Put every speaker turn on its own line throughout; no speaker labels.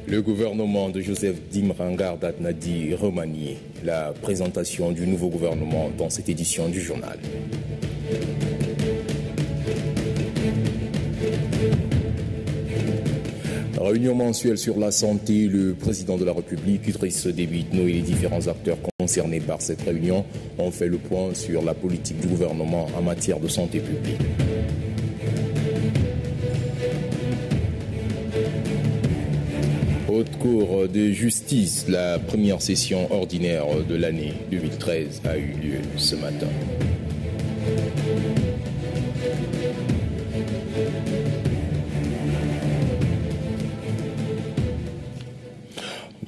Le gouvernement de Joseph Dimrangar Datnadi remanie la présentation du nouveau gouvernement dans cette édition du journal. Réunion mensuelle sur la santé, le président de la République, Idriss Déby Itno, et les différents acteurs concernés par cette réunion ont fait le point sur la politique du gouvernement en matière de santé publique. Haute Cour de justice, la première session ordinaire de l'année 2013 a eu lieu ce matin.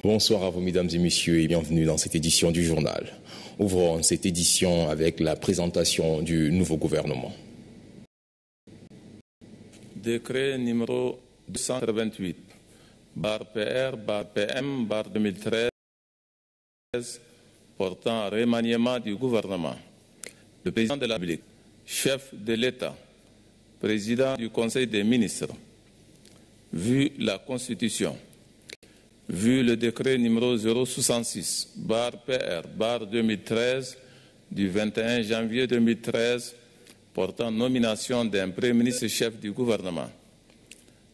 Bonsoir à vous, mesdames et messieurs, et bienvenue dans cette édition du journal. Ouvrons cette édition avec la présentation du nouveau gouvernement.
Décret numéro 228, /PR, /PM, /2013, portant remaniement du gouvernement. Le président de la République, chef de l'État, président du Conseil des ministres, vu la Constitution, vu le décret numéro 066, /PR, /2013, du 21 janvier 2013, portant nomination d'un Premier ministre chef du gouvernement,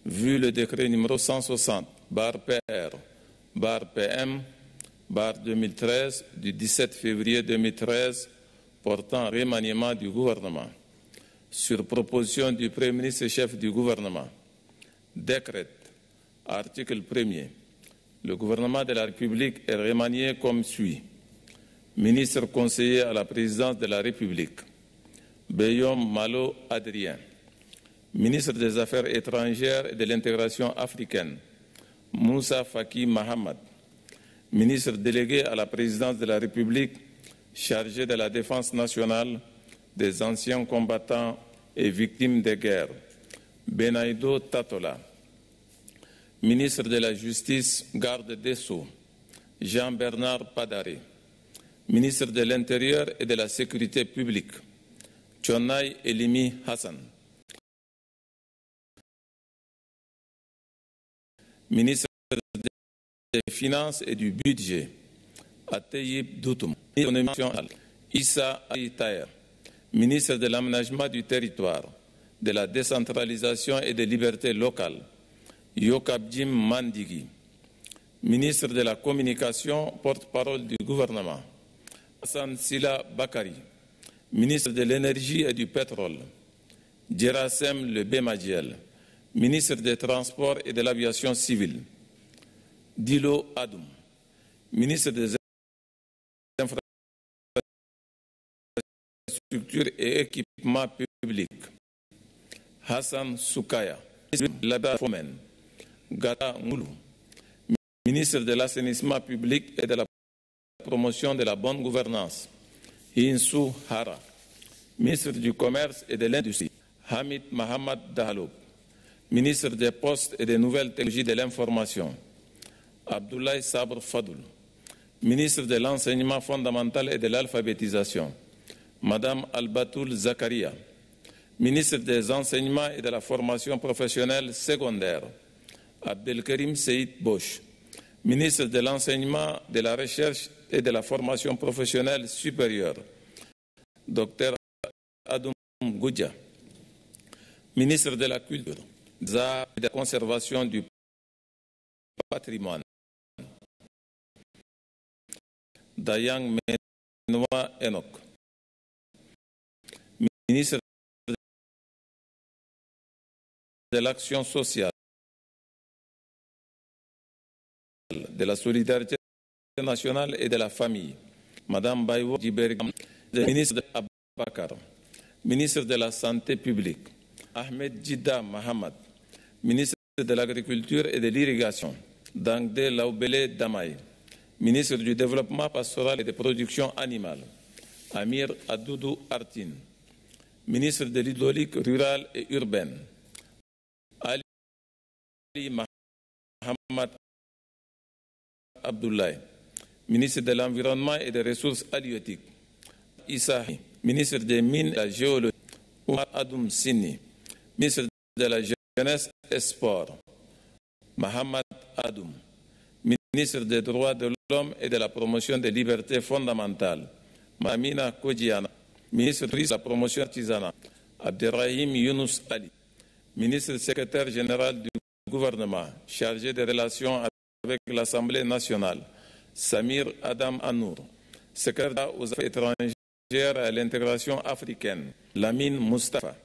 vu le décret numéro 160, /PR, /PM, /2013, du 17 février 2013, portant remaniement du gouvernement, sur proposition du Premier ministre chef du gouvernement, décrète, article 1er, le gouvernement de la République est remanié comme suit. Ministre conseiller à la présidence de la République, Beyom Malo Adrien. Ministre des Affaires étrangères et de l'intégration africaine, Moussa Faki Mahamad. Ministre délégué à la présidence de la République, chargé de la défense nationale, des anciens combattants et victimes de guerre, Benaido Tatola. Ministre de la Justice, garde des Sceaux, Jean-Bernard Padare. Ministre de l'Intérieur et de la Sécurité publique, Tchonai Elimi Hassan. Ministre des Finances et du Budget, Ateyib Doutoum. Issa Aïtaer. Ministre de l'Aménagement du Territoire, de la Décentralisation et des Libertés locales, Yokabjim Mandigi. Ministre de la Communication, porte-parole du gouvernement, Hassan Sila Bakari. Ministre de l'Énergie et du Pétrole, Djerassem Le Bemadjiel. Ministre des Transports et de l'Aviation civile, Dilo Adoum. Ministre des Infrastructures et Équipements publics, Hassan Soukaya. Lada Fomen, Gata Ngoulou. Ministre de l'Assainissement public et de la Promotion de la bonne gouvernance, Insou Hara. Ministre du Commerce et de l'Industrie, Hamid Mohamed Dahaloub. Ministre des Postes et des Nouvelles Technologies de l'Information, Abdoulaye Sabre Fadoul. Ministre de l'Enseignement fondamental et de l'Alphabétisation, Madame Albatoul Zakaria. Ministre des Enseignements et de la Formation professionnelle secondaire, Abdelkarim Seïd Bosch. Ministre de l'Enseignement, de la Recherche et de la Formation professionnelle supérieure, Dr Adoum Goudja. Ministre de la Culture, des Arts et de la Conservation du Patrimoine, Dayang Menoua Enoch. Ministre de l'Action sociale, de la solidarité nationale et de la famille, Madame Baïwo Djibergam. Ministre de Abakar. Ministre de la Santé publique, Ahmed Jida Mahamad. Ministre de l'Agriculture et de l'Irrigation, Dangde Laoubele Damaï. Ministre du Développement pastoral et de production animale, Amir Adoudou Artin. Ministre de l'Hydraulique rurale et urbaine, Ali Mohamed Abdoulaye. Ministre de l'Environnement et des Ressources halieutiques, Issa. Ministre des Mines et de la Géologie, Oumar Adoum Sini. Ministre de la Jeunesse et Sport, Mohamed Adoum. ministre des Droits de l'Homme et de la Promotion des Libertés fondamentales, Mamina Kodjiana, ministre de la Promotion artisanale, Abderrahim Younous Ali, ministre secrétaire général du gouvernement, chargé des relations avec l'Assemblée nationale, Samir Adam Anour, secrétaire aux affaires étrangères et à l'intégration africaine, Lamine Mustafa,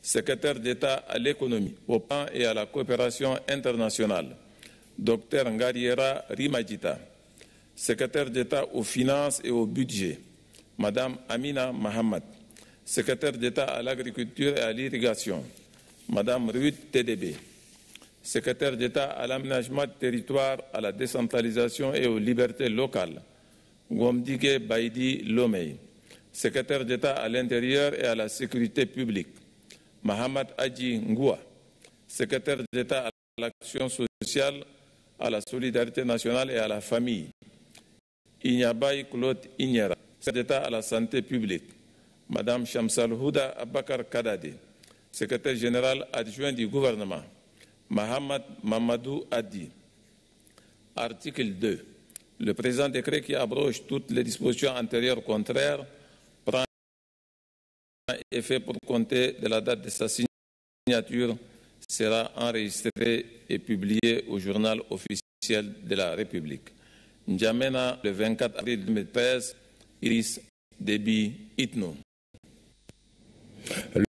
secrétaire d'État à l'économie, au plan et à la coopération internationale, Dr Ngariera Rimajita, secrétaire d'État aux finances et au budget, Madame Amina Mahamad, secrétaire d'État à l'agriculture et à l'irrigation, Madame Ruth TDB, secrétaire d'État à l'aménagement du territoire, à la décentralisation et aux libertés locales, Gomdige Baïdi Lomei, secrétaire d'État à l'intérieur et à la sécurité publique, Mahamad Adji Ngoua, secrétaire d'État à l'action sociale, à la solidarité nationale et à la famille, Ignabay Claude Ignera, secrétaire d'État à la santé publique, Madame Shamsal Houda Abakar Kadade, secrétaire général adjoint du gouvernement, Mahamad Mamadou Adi. Article 2. Le présent décret qui abroge toutes les dispositions antérieures contraires prend effet pour compter de la date de sa signature, sera enregistré et publié au journal officiel de la République. N'Djamena, le 24 avril 2013, Idriss Déby Itno.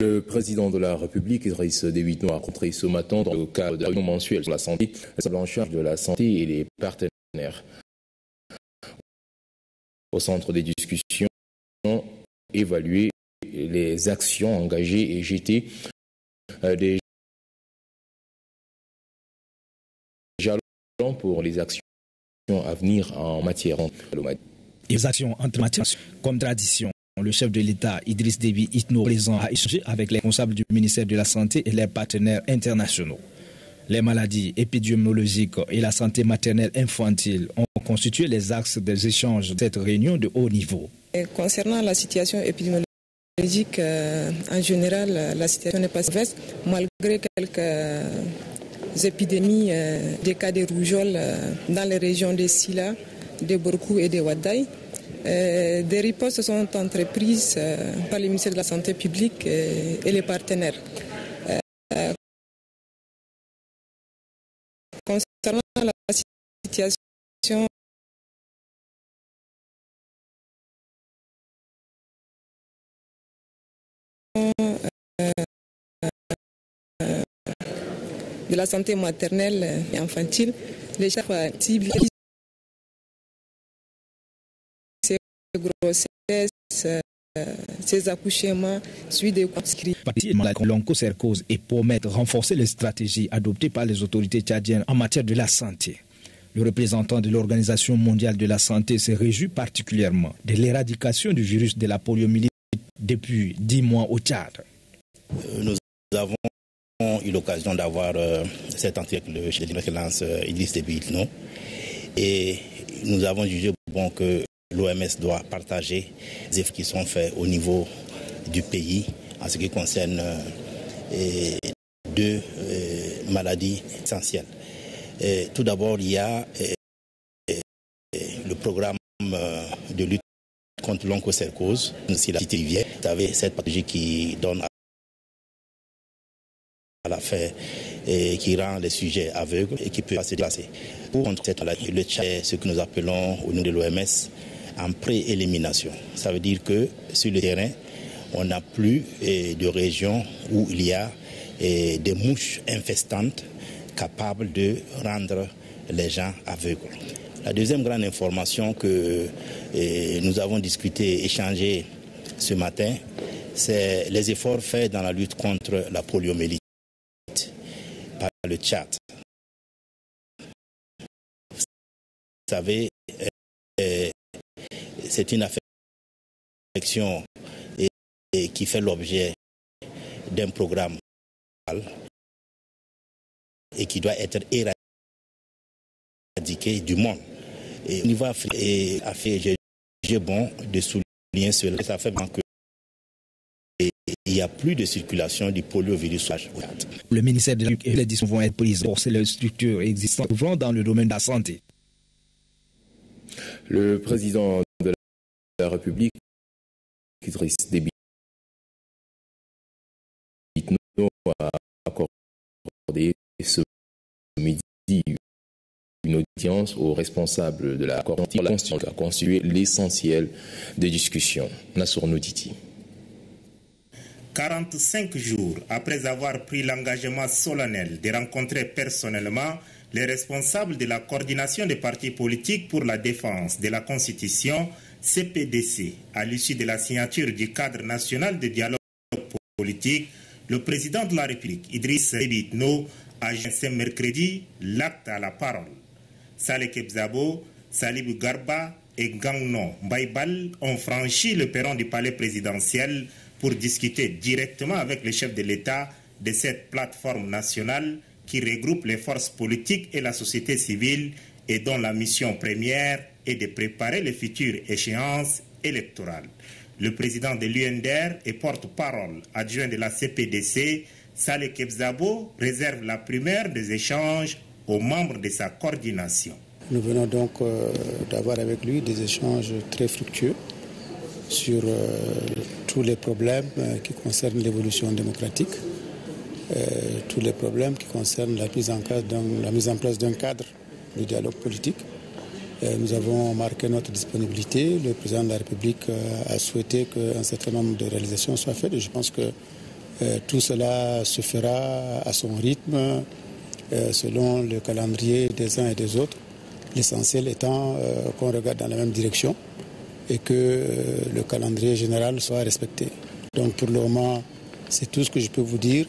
Le président de la République, Idriss Déby Itno, a rencontré ce matin dans le cadre de la réunion mensuelle sur la santé, en charge de la santé et les partenaires. Au centre des discussions, évaluer les actions engagées et jeter des jalons pour les actions à venir en matière de
les actions entre matières comme tradition. Le chef de l'État, Idriss Déby Itno, présent a échangé avec les responsables du ministère de la Santé et les partenaires internationaux. Les maladies épidémiologiques et la santé maternelle infantile ont constitué les axes des échanges de cette réunion de haut niveau.
Concernant la situation épidémiologique, en général, la situation n'est pas mauvaise, malgré quelques épidémies, des cas de rougeole dans les régions de Sila, de Borkou et de Wadaï. Des ripostes sont entreprises par le ministère de la Santé publique et les partenaires. Concernant la situation de la santé maternelle et infantile, les chefs cibles, ces grossesses, ces accouchements, suivis des conscrits.
La l'onchocercose et pour renforcer les stratégies adoptées par les autorités tchadiennes en matière de la santé. Le représentant de l'Organisation mondiale de la santé se réjouit particulièrement de l'éradication du virus de la poliomyélite depuis 10 mois au Tchad.
Nous avons eu l'occasion d'avoir cette entretien avec le chef de l'excellence Idriss Déby Itno et nous avons jugé bon que l'OMS doit partager les efforts qui sont faits au niveau du pays en ce qui concerne deux maladies essentielles. Tout d'abord, il y a le programme de lutte contre l'onchocercose, c'est la petite rivière. Vous savez, cette pathologie qui donne à la fin et qui rend les sujets aveugles et qui peut se déplacer. Pour contrer cette maladie, le Tchad est ce que nous appelons au nom de l'OMS en pré-élimination. Ça veut dire que sur le terrain, on n'a plus de régions où il y a des mouches infestantes capables de rendre les gens aveugles. La deuxième grande information que nous avons discuté, échangé ce matin, c'est les efforts faits dans la lutte contre la poliomyélite par le Tchad. Vous savez, c'est une affection qui fait l'objet d'un programme et qui doit être éradiqué du monde. Et au niveau africain, j'ai bon de souligner cela. Ça fait que il n'y a plus de circulation du poliovirus.
Le ministère de la et les décisions vont être prises pour les structures existantes dans le domaine de la santé.
Le président de la République, Idriss Déby Itno, a accordé ce midi une audience aux responsables de la Constitution qui a constitué l'essentiel des discussions. Nassour Nouditi.
45 jours après avoir pris l'engagement solennel de rencontrer personnellement les responsables de la coordination des partis politiques pour la défense de la Constitution, CPDC, à l'issue de la signature du cadre national de dialogue politique, le président de la République, Idriss Déby Itno, a joint ce mercredi l'acte à la parole. Saleh Kebzabo, Salibou Garba et Gangno Mbaïbal ont franchi le perron du palais présidentiel pour discuter directement avec le chef de l'État de cette plateforme nationale qui regroupe les forces politiques et la société civile et dont la mission première est de préparer les futures échéances électorales. Le président de l'UNDR et porte-parole adjoint de la CPDC, Saleh Kebzabo, réserve la primeur des échanges aux membres de sa coordination.
Nous venons donc d'avoir avec lui des échanges très fructueux sur tous les problèmes qui concernent l'évolution démocratique, tous les problèmes qui concernent la mise en place d'un cadre de dialogue politique. Nous avons marqué notre disponibilité. Le président de la République a souhaité qu'un certain nombre de réalisations soient faites. Et je pense que tout cela se fera à son rythme, selon le calendrier des uns et des autres. L'essentiel étant qu'on regarde dans la même direction et que le calendrier général soit respecté. Donc pour le moment, c'est tout ce que je peux vous dire.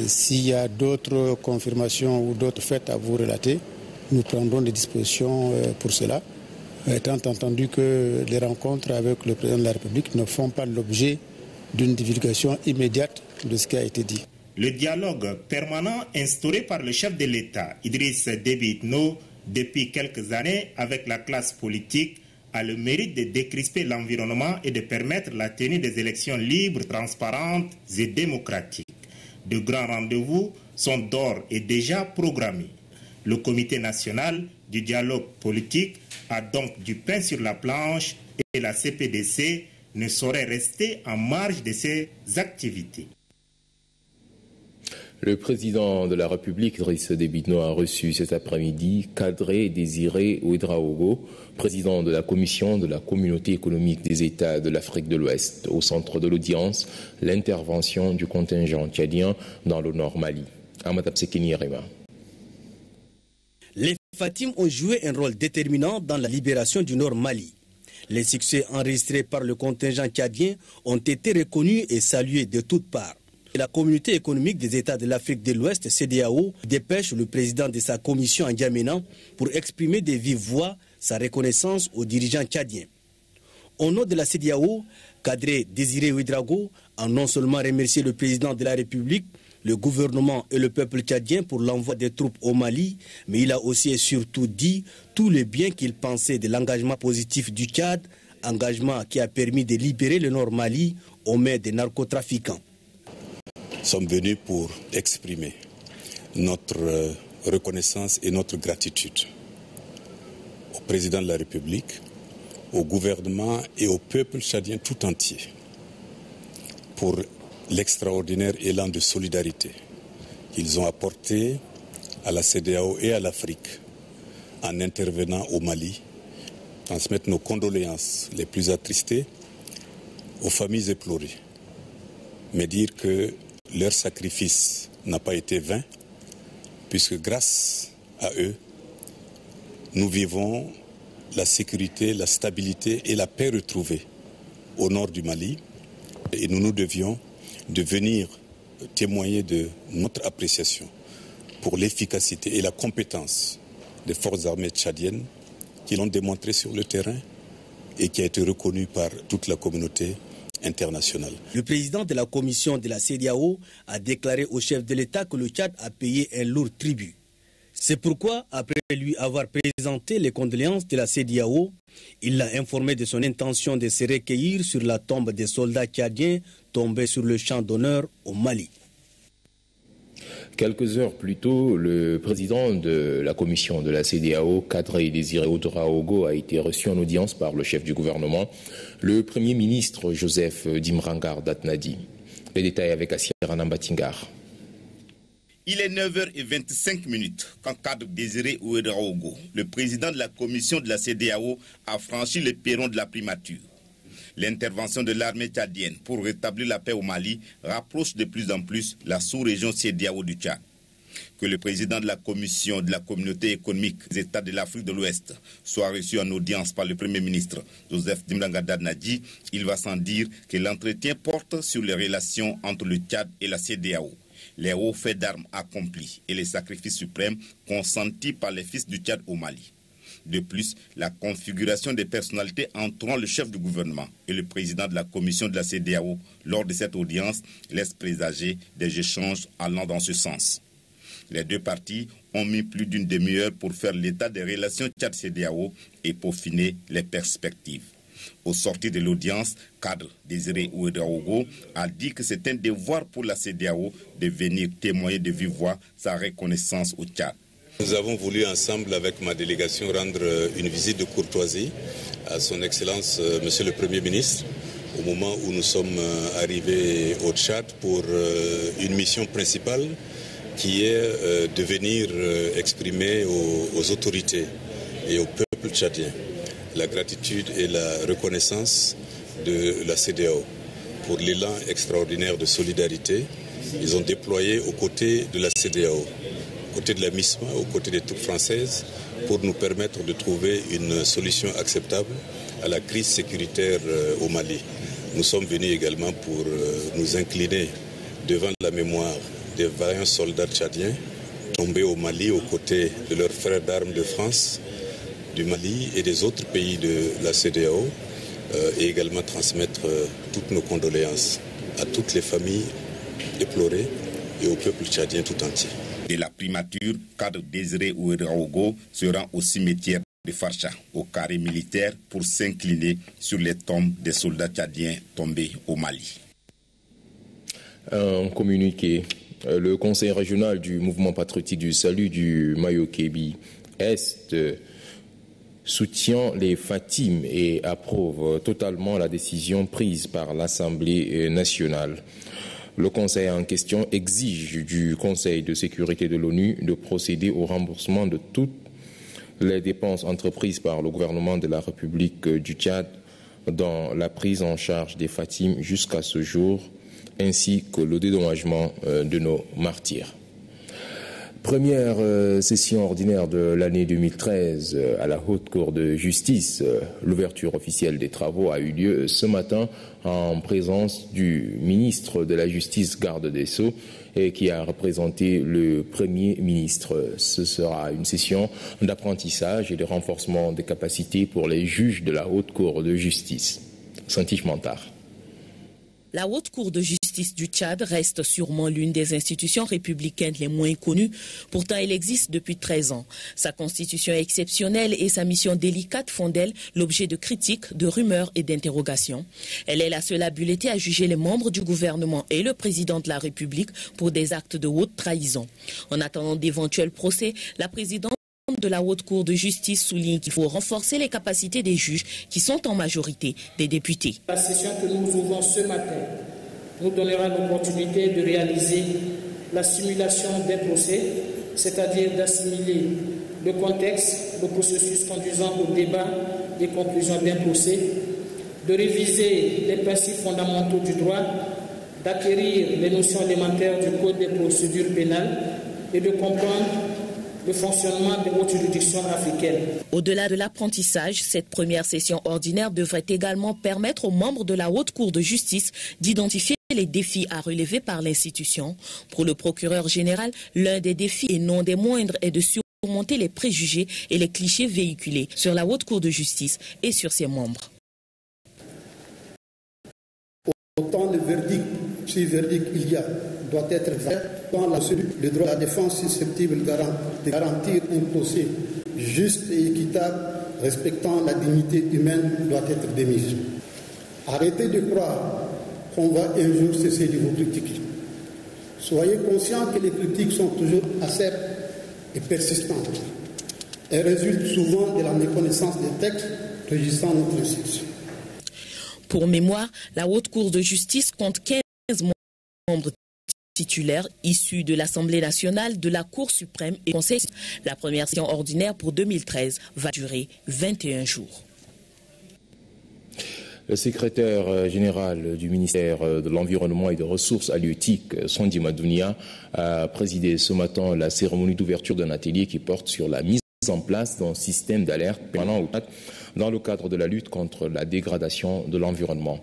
S'il y a d'autres confirmations ou d'autres faits à vous relater, nous prendrons des dispositions pour cela, étant entendu que les rencontres avec le président de la République ne font pas l'objet d'une divulgation immédiate de ce qui a été dit.
Le dialogue permanent instauré par le chef de l'État, Idriss Déby Itno, depuis quelques années avec la classe politique, a le mérite de décrisper l'environnement et de permettre la tenue des élections libres, transparentes et démocratiques. De grands rendez-vous sont d'ores et déjà programmés. Le Comité national du dialogue politique a donc du pain sur la planche et la CPDC ne saurait rester en marge de ses activités.
Le président de la République, Idriss Déby Itno, a reçu cet après-midi Kadré Désiré Ouédraogo, président de la Commission de la Communauté économique des États de l'Afrique de l'Ouest. Au centre de l'audience, l'intervention du contingent tchadien dans le Nord Mali. Amatab Sekini Rema.
Les Fatim ont joué un rôle déterminant dans la libération du Nord Mali. Les succès enregistrés par le contingent tchadien ont été reconnus et salués de toutes parts. La Communauté économique des États de l'Afrique de l'Ouest, CEDEAO, dépêche le président de sa commission en N'Djamena pour exprimer de vive voix sa reconnaissance aux dirigeants tchadiens. Au nom de la CEDEAO, Kadré Désiré Ouédraogo a non seulement remercié le président de la République, le gouvernement et le peuple tchadien pour l'envoi des troupes au Mali, mais il a aussi et surtout dit tout le bien qu'il pensait de l'engagement positif du Tchad, engagement qui a permis de libérer le Nord Mali aux mains des narcotrafiquants.
Nous sommes venus pour exprimer notre reconnaissance et notre gratitude au président de la République, au gouvernement et au peuple tchadien tout entier pour l'extraordinaire élan de solidarité qu'ils ont apporté à la CEDEAO et à l'Afrique en intervenant au Mali, transmettre nos condoléances les plus attristées aux familles éplorées, mais dire que leur sacrifice n'a pas été vain, puisque grâce à eux, nous vivons la sécurité, la stabilité et la paix retrouvée au nord du Mali. Et nous nous devions de venir témoigner de notre appréciation pour l'efficacité et la compétence des forces armées tchadiennes qui l'ont démontré sur le terrain et qui a été reconnu par toute la communauté internationale.
Le président de la commission de la CEDEAO a déclaré au chef de l'État que le Tchad a payé un lourd tribut. C'est pourquoi, après lui avoir présenté les condoléances de la CEDEAO, il l'a informé de son intention de se recueillir sur la tombe des soldats tchadiens tombés sur le champ d'honneur au Mali.
Quelques heures plus tôt, le président de la commission de la CEDEAO, Kadri Désiré Ouédraogo, a été reçu en audience par le chef du gouvernement, le Premier ministre Joseph Dimrangar Datnadi. Les détails avec Assira Nambatingar.
Il est 9h25 quand Kadri Désiré Ouédraogo, le président de la commission de la CEDEAO, a franchi le perron de la primature. L'intervention de l'armée tchadienne pour rétablir la paix au Mali rapproche de plus en plus la sous-région CEDEAO du Tchad. Que le président de la commission de la communauté économique des États de l'Afrique de l'Ouest soit reçu en audience par le Premier ministre Joseph Dimrangar Datnadi, il va sans dire que l'entretien porte sur les relations entre le Tchad et la CEDEAO, les hauts faits d'armes accomplis et les sacrifices suprêmes consentis par les fils du Tchad au Mali. De plus, la configuration des personnalités entourant le chef du gouvernement et le président de la commission de la CEDEAO lors de cette audience laisse présager des échanges allant dans ce sens. Les deux parties ont mis plus d'une demi-heure pour faire l'état des relations Tchad-CEDEAO et peaufiner les perspectives. Au sortir de l'audience, Kadri Désiré Ouédraogo a dit que c'est un devoir pour la CEDEAO de venir témoigner de vive voix sa reconnaissance au Tchad.
Nous avons voulu ensemble avec ma délégation rendre une visite de courtoisie à son Excellence Monsieur le Premier ministre au moment où nous sommes arrivés au Tchad pour une mission principale qui est de venir exprimer aux autorités et au peuple tchadien la gratitude et la reconnaissance de la CEDEAO pour l'élan extraordinaire de solidarité. Ils ont déployé aux côtés de la CEDEAO, aux côtés de la MISMA, aux côtés des troupes françaises, pour nous permettre de trouver une solution acceptable à la crise sécuritaire au Mali. Nous sommes venus également pour nous incliner devant la mémoire des vaillants soldats tchadiens tombés au Mali aux côtés de leurs frères d'armes de France, du Mali et des autres pays de la CEDEAO, et également transmettre toutes nos condoléances à toutes les familles éplorées et au peuple tchadien tout entier.
De la primature, Kadri Désiré Ouédraogo se rend au cimetière de Farcha, au carré militaire, pour s'incliner sur les tombes des soldats tchadiens tombés au Mali.
Un communiqué. Le conseil régional du mouvement patriotique du salut du Mayo-Kébi Est soutient les Fatim et approuve totalement la décision prise par l'Assemblée nationale. Le conseil en question exige du Conseil de sécurité de l'ONU de procéder au remboursement de toutes les dépenses entreprises par le gouvernement de la République du Tchad dans la prise en charge des Fatim jusqu'à ce jour, ainsi que le dédommagement de nos martyrs. Première session ordinaire de l'année 2013 à la Haute Cour de justice. L'ouverture officielle des travaux a eu lieu ce matin en présence du ministre de la Justice, garde des Sceaux, et qui a représenté le Premier ministre. Ce sera une session d'apprentissage et de renforcement des capacités pour les juges de la Haute Cour de justice. Santiche Mantard.
La Haute Cour de justice du Tchad reste sûrement l'une des institutions républicaines les moins connues. Pourtant, elle existe depuis 13 ans. Sa constitution exceptionnelle et sa mission délicate font d'elle l'objet de critiques, de rumeurs et d'interrogations. Elle est la seule habilitée à juger les membres du gouvernement et le président de la République pour des actes de haute trahison. En attendant d'éventuels procès, la présidente de la Haute Cour de justice souligne qu'il faut renforcer les capacités des juges qui sont en majorité des députés.
La session que nous ouvrons ce matin nous donnera l'opportunité de réaliser la simulation des procès, c'est-à-dire d'assimiler le contexte, le processus conduisant au débat des conclusions d'un procès, de réviser les principes fondamentaux du droit, d'acquérir les notions élémentaires du Code des procédures pénales et de comprendre le fonctionnement des hautes juridictions africaines.
Au-delà de l'apprentissage, cette première session ordinaire devrait également permettre aux membres de la Haute Cour de justice d'identifier les défis à relever par l'institution. Pour le procureur général, l'un des défis et non des moindres est de surmonter les préjugés et les clichés véhiculés sur la Haute Cour de justice et sur ses membres.
Autant le verdict, si verdict il y a, doit être vrai, dans le droit à la défense susceptible de garantir un procès juste et équitable, respectant la dignité humaine, doit être démise. Arrêtez de croire qu'on va un jour cesser de vous critiquer. Soyez conscients que les critiques sont toujours acerbes et persistantes. Elles résultent souvent de la méconnaissance des textes régissant notre institution.
Pour mémoire, la Haute Cour de justice compte 15 membres titulaires issus de l'Assemblée nationale, de la Cour suprême et du Conseil. La première session ordinaire pour 2013 va durer 21 jours.
Le secrétaire général du ministère de l'Environnement et des Ressources halieutiques, Sondi Madounia, a présidé ce matin la cérémonie d'ouverture d'un atelier qui porte sur la mise en place d'un système d'alerte permanent dans le cadre de la lutte contre la dégradation de l'environnement.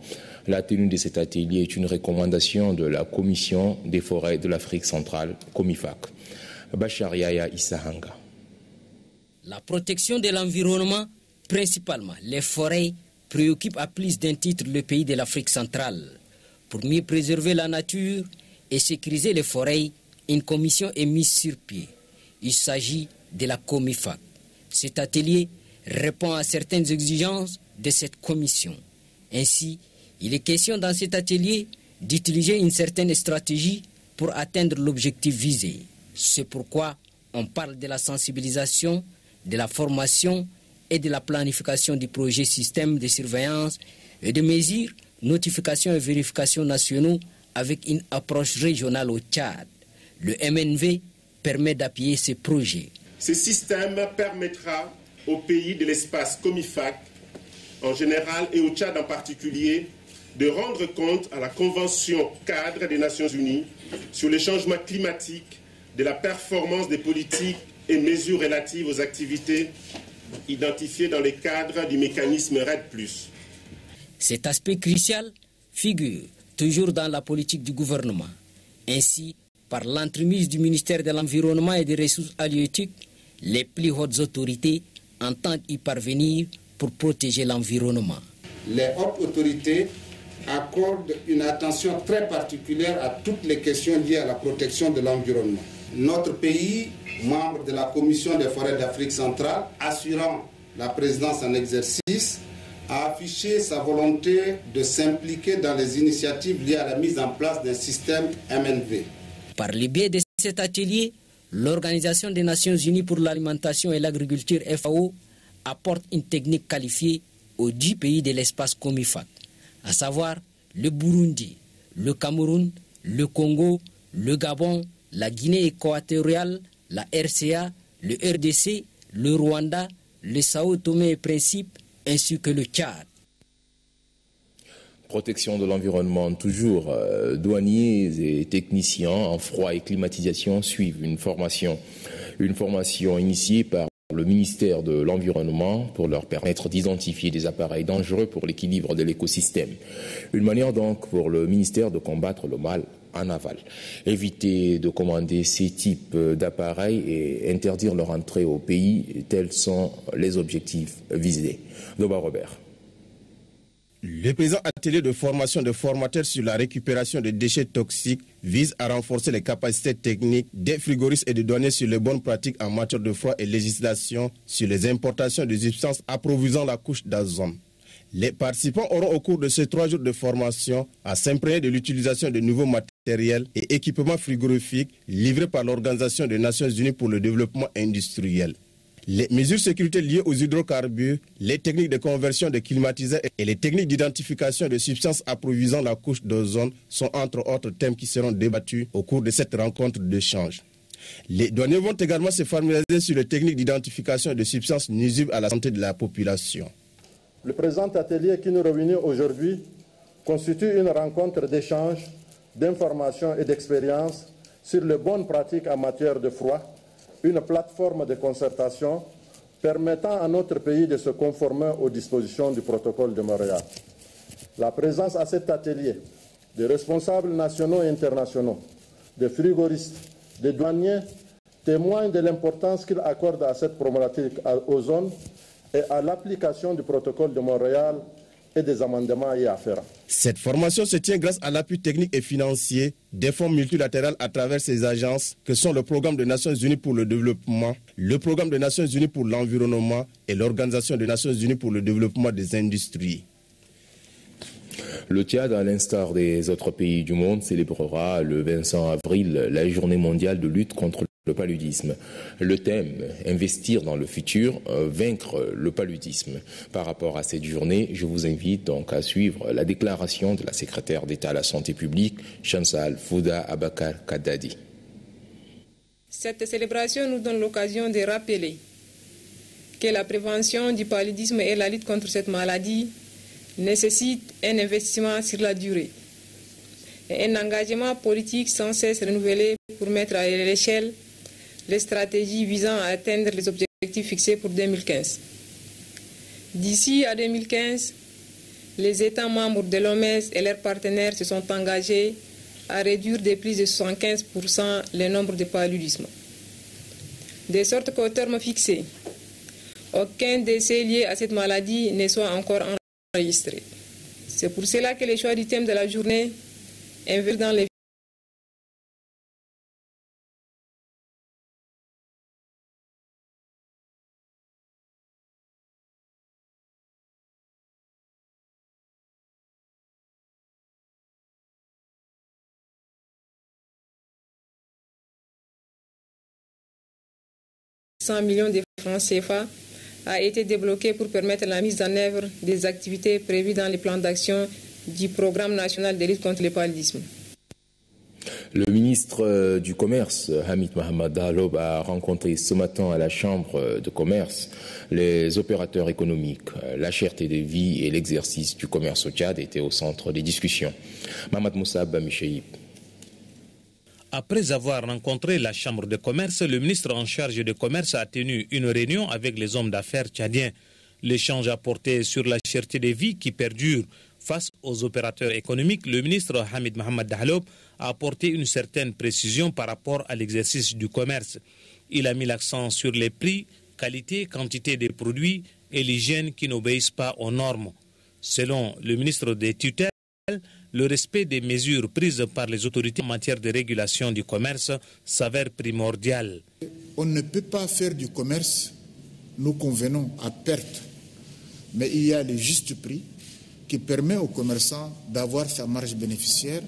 La tenue de cet atelier est une recommandation de la Commission des forêts de l'Afrique centrale, COMIFAC. Bachar Yaya Issahanga.
La protection de l'environnement, principalement les forêts, préoccupe à plus d'un titre le pays de l'Afrique centrale. Pour mieux préserver la nature et sécuriser les forêts, une commission est mise sur pied. Il s'agit de la COMIFAC. Cet atelier répond à certaines exigences de cette commission. Ainsi, il est question dans cet atelier d'utiliser une certaine stratégie pour atteindre l'objectif visé. C'est pourquoi on parle de la sensibilisation, de la formation et de la planification du projet système de surveillance et de mesures, notification et vérification nationaux avec une approche régionale au Tchad. Le MNV permet d'appuyer ces projets.
Ce système permettra aux pays de l'espace COMIFAC en général et au Tchad en particulier de rendre compte à la Convention cadre des Nations Unies sur les changements climatiques de la performance des politiques et mesures relatives aux activités identifiées dans le cadre du mécanisme RED+.
Cet aspect crucial figure toujours dans la politique du gouvernement. Ainsi, par l'entremise du ministère de l'Environnement et des Ressources halieutiques, les plus hautes autorités entendent y parvenir pour protéger l'environnement.
Les hautes autorités accordent une attention très particulière à toutes les questions liées à la protection de l'environnement. Notre pays, membre de la Commission des forêts d'Afrique centrale, assurant la présidence en exercice, a affiché sa volonté de s'impliquer dans les initiatives liées à la mise en place d'un système MNV.
Par le biais de cet atelier, l'Organisation des Nations Unies pour l'alimentation et l'agriculture FAO apporte une technique qualifiée aux 10 pays de l'espace COMIFAC, à savoir le Burundi, le Cameroun, le Congo, le Gabon, la Guinée équatoriale, la RCA, le RDC, le Rwanda, le Sao Tomé et Principe, ainsi que le Tchad.
Protection de l'environnement, toujours. Douaniers et techniciens en froid et climatisation suivent une formation initiée par le ministère de l'Environnement pour leur permettre d'identifier des appareils dangereux pour l'équilibre de l'écosystème. Une manière donc pour le ministère de combattre le mal en aval. Éviter de commander ces types d'appareils et interdire leur entrée au pays, tels sont les objectifs visés. Doba Robert.
Le présent atelier de formation de formateurs sur la récupération des déchets toxiques vise à renforcer les capacités techniques des frigoristes et des douaniers sur les bonnes pratiques en matière de froid et législation sur les importations de substances approvissionnant la couche d'ozone. Les participants auront au cours de ces 3 jours de formation à s'imprégner de l'utilisation de nouveaux matériels et équipements frigorifiques livrés par l'Organisation des Nations Unies pour le développement industriel. Les mesures de sécurité liées aux hydrocarbures, les techniques de conversion de climatiseurs et les techniques d'identification de substances approvisionnant la couche d'ozone sont entre autres thèmes qui seront débattus au cours de cette rencontre d'échange. Les douaniers vont également se familiariser sur les techniques d'identification de substances nuisibles à la santé de la population.
Le présent atelier qui nous réunit aujourd'hui constitue une rencontre d'échange, d'information et d'expérience sur les bonnes pratiques en matière de froid, une plateforme de concertation permettant à notre pays de se conformer aux dispositions du protocole de Montréal. La présence à cet atelier des responsables nationaux et internationaux, des frigoristes, des douaniers témoigne de l'importance qu'ils accordent à cette problématique aux zones et à l'application du protocole de Montréal et des amendements y afférents.
Cette formation se tient grâce à l'appui technique et financier des fonds multilatéraux à travers ces agences que sont le Programme des Nations Unies pour le développement, le Programme des Nations Unies pour l'environnement et l'Organisation des Nations Unies pour le développement des industries.
Le Tchad, à l'instar des autres pays du monde, célébrera le 25 avril la journée mondiale de lutte contre le paludisme. Le thème, investir dans le futur, vaincre le paludisme. Par rapport à cette journée, je vous invite donc à suivre la déclaration de la secrétaire d'État à la santé publique, Chansal Fouda Abakar Kadadi.
Cette célébration nous donne l'occasion de rappeler que la prévention du paludisme et la lutte contre cette maladie nécessitent un investissement sur la durée et un engagement politique sans cesse renouvelé pour mettre à l'échelle les stratégies visant à atteindre les objectifs fixés pour 2015. D'ici à 2015, les États membres de l'OMS et leurs partenaires se sont engagés à réduire de plus de 75% le nombre de paludismes. De sorte qu'au terme fixé, aucun décès lié à cette maladie ne soit encore enregistré. C'est pour cela que le choix du thème de la journée investit dans les $100 millions de francs CFA a été débloqué pour permettre la mise en œuvre des activités prévues dans les plans d'action du Programme national de lutte contre le paludisme.
Le ministre du Commerce, Hamid Mohamed Dahlob, a rencontré ce matin à la Chambre de commerce les opérateurs économiques. La cherté des vies et l'exercice du commerce au Tchad étaient au centre des discussions. Mamad Moussa Bamicheib.
Après avoir rencontré la Chambre de commerce, le ministre en charge du commerce a tenu une réunion avec les hommes d'affaires tchadiens. L'échange a porté sur la cherté des vies qui perdure face aux opérateurs économiques. Le ministre Hamid Mohamed Dahlob a apporté une certaine précision par rapport à l'exercice du commerce. Il a mis l'accent sur les prix, qualité, quantité des produits et l'hygiène qui n'obéissent pas aux normes. Selon le ministre des tutelles, le respect des mesures prises par les autorités en matière de régulation du commerce s'avère primordial.
On ne peut pas faire du commerce, nous convenons, à perte. Mais il y a le juste prix qui permet aux commerçants d'avoir sa marge bénéficiaire,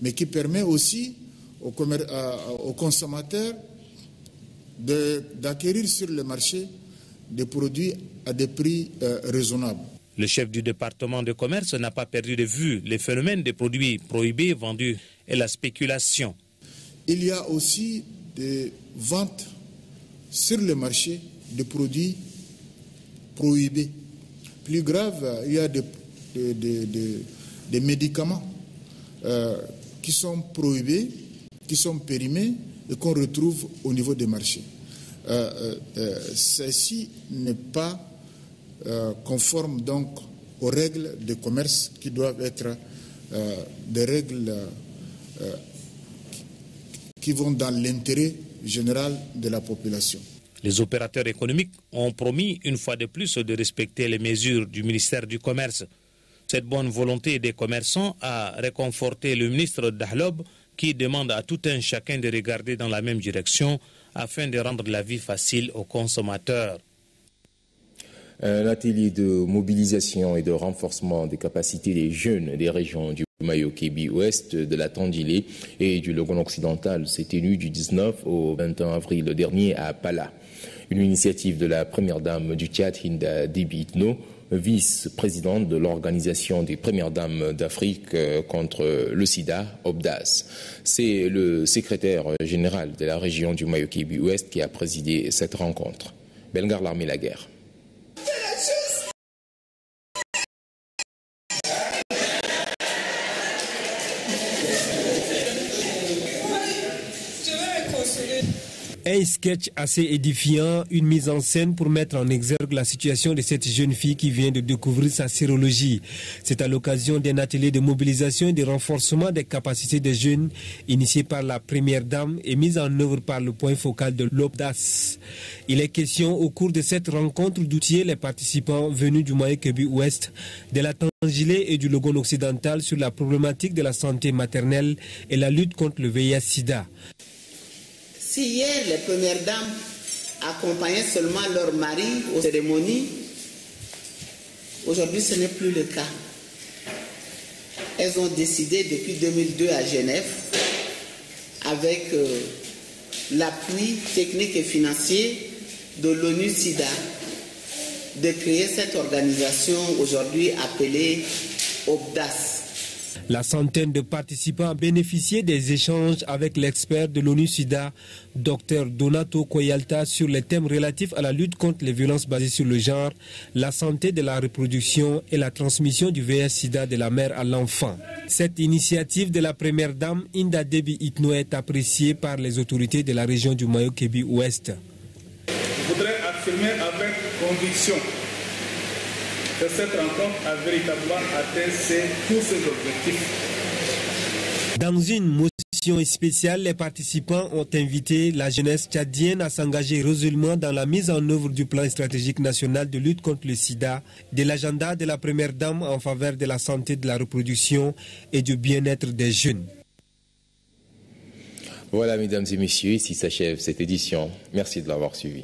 mais qui permet aussi aux consommateurs d'acquérir sur le marché des produits à des prix raisonnables.
Le chef du département de commerce n'a pas perdu de vue les phénomènes des produits prohibés, vendus et la spéculation.
Il y a aussi des ventes sur le marché de produits prohibés. Plus grave, il y a des médicaments qui sont prohibés, qui sont périmés et qu'on retrouve au niveau des marchés. Ceci n'est pas conforme donc aux règles de commerce qui doivent être des règles qui vont dans l'intérêt général de la population.
Les opérateurs économiques ont promis une fois de plus de respecter les mesures du ministère du Commerce. Cette bonne volonté des commerçants a réconforté le ministre Dahlob qui demande à tout un chacun de regarder dans la même direction afin de rendre la vie facile aux consommateurs.
Un atelier de mobilisation et de renforcement des capacités des jeunes des régions du Mayo-Kébi ouest, de la Tandilé et du Logone occidental s'est tenu du 19 au 21 avril dernier à Pala. Une initiative de la première dame du Tchad, Hinda Déby Itno, vice-présidente de l'Organisation des Premières Dames d'Afrique contre le sida, OBDAS. C'est le secrétaire général de la région du Mayo-Kébi ouest qui a présidé cette rencontre. Belgar l'armée la guerre.
Un sketch assez édifiant, une mise en scène pour mettre en exergue la situation de cette jeune fille qui vient de découvrir sa sérologie. C'est à l'occasion d'un atelier de mobilisation et de renforcement des capacités des jeunes initié par la première dame et mis en œuvre par le point focal de l'OBDAS. Il est question au cours de cette rencontre d'outiller les participants venus du Mayo-Kébi ouest, de la Tangilé et du Logone occidental sur la problématique de la santé maternelle et la lutte contre le VIH-Sida.
Si hier les premières dames accompagnaient seulement leur mari aux cérémonies, aujourd'hui ce n'est plus le cas. elles ont décidé depuis 2002 à Genève, avec l'appui technique et financier de l'ONU-SIDA, de créer cette organisation aujourd'hui appelée OBDAS.
La centaine de participants a bénéficié des échanges avec l'expert de l'ONU-SIDA, Dr Donato Coyalta, sur les thèmes relatifs à la lutte contre les violences basées sur le genre, la santé de la reproduction et la transmission du VIH-SIDA de la mère à l'enfant. Cette initiative de la première dame, Inda Debi Itno, est appréciée par les autorités de la région du Mayo-Kébi-Ouest.
Je voudrais affirmer avec conviction que cette rencontre a véritablement atteint tous ses objectifs.
Dans une motion spéciale, les participants ont invité la jeunesse tchadienne à s'engager résolument dans la mise en œuvre du plan stratégique national de lutte contre le sida, de l'agenda de la première dame en faveur de la santé de la reproduction et du bien-être des jeunes.
Voilà, mesdames et messieurs, ici s'achève cette édition. Merci de l'avoir suivi.